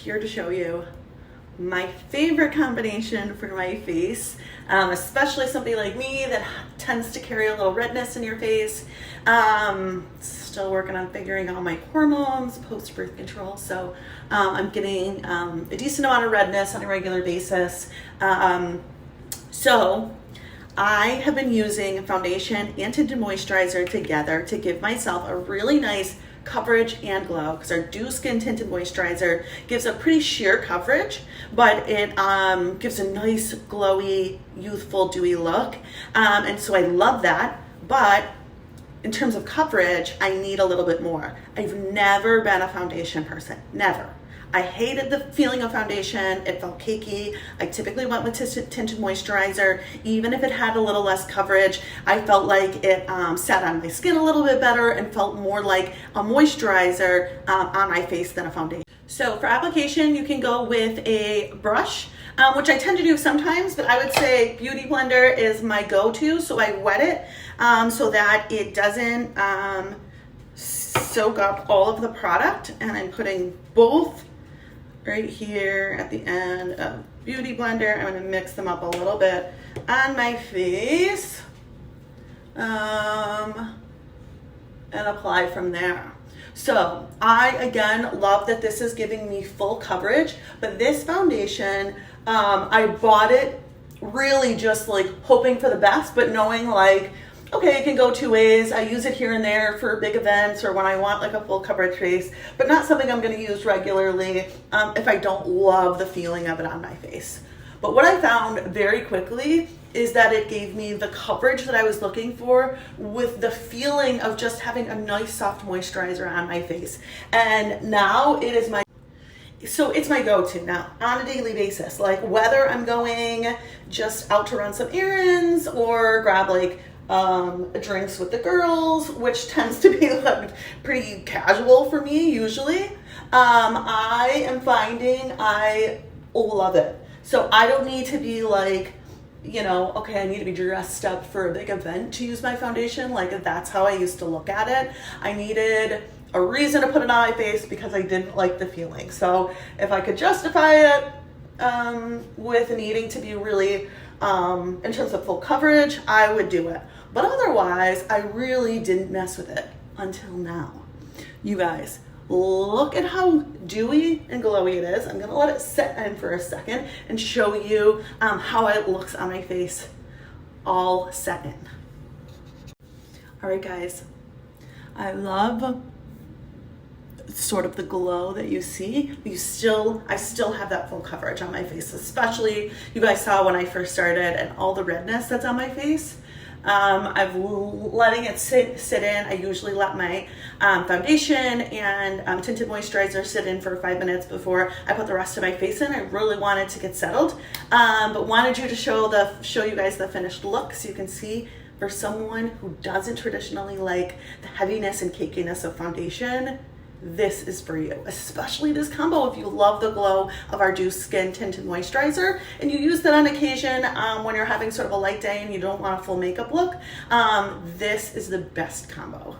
here to show you my favorite combination for my face, especially somebody like me that tends to carry a little redness in your face. Still working on figuring out my hormones, post-birth control, so I'm getting a decent amount of redness on a regular basis. So I have been using foundation and tinted moisturizer together to give myself a really nice coverage and glow, because our Dew Skin Tinted Moisturizer gives a pretty sheer coverage, but it gives a nice glowy, youthful, dewy look, and so I love that. But in terms of coverage, I need a little bit more. I've never been a foundation person, never. I hated the feeling of foundation. It felt cakey. I typically went with tinted moisturizer. Even if it had a little less coverage, I felt like it sat on my skin a little bit better and felt more like a moisturizer on my face than a foundation. So for application, you can go with a brush, which I tend to do sometimes, but I would say Beauty Blender is my go-to. So I wet it so that it doesn't soak up all of the product, and I'm putting both right here at the end of Beauty Blender. I'm going to mix them up a little bit on my face and apply from there. So I, again, love that this is giving me full coverage, but this foundation, I bought it really just like hoping for the best, but knowing like, okay, it can go two ways. I use it here and there for big events or when I want like a full coverage face, but not something I'm going to use regularly if I don't love the feeling of it on my face. But what I found very quickly is that it gave me the coverage that I was looking for with the feeling of just having a nice soft moisturizer on my face. And now it is it's my go-to now on a daily basis. Like whether I'm going just out to run some errands or grab like drinks with the girls, which tends to be like pretty casual for me usually, I am finding I love it. So I don't need to be like, you know, okay, I need to be dressed up for a big event to use my foundation. Like that's how I used to look at it. I needed a reason to put it on my face because I didn't like the feeling. So if I could justify it with needing to be really in terms of full coverage, I would do it. But otherwise, I really didn't mess with it until now. You guys, look at how dewy and glowy it is. I'm gonna let it set in for a second and show you how it looks on my face all set in. All right, guys, I love sort of the glow that you see. I still have that full coverage on my face, especially you guys saw when I first started and all the redness that's on my face. I've letting it sit in. I usually let my foundation and tinted moisturizer sit in for 5 minutes before I put the rest of my face in. I really wanted to get settled, but wanted you to show you guys the finished look so you can see for someone who doesn't traditionally like the heaviness and cakiness of foundation, this is for you, especially this combo if you love the glow of our Dew Skin Tinted Moisturizer and you use that on occasion when you're having sort of a light day and you don't want a full makeup look. This is the best combo.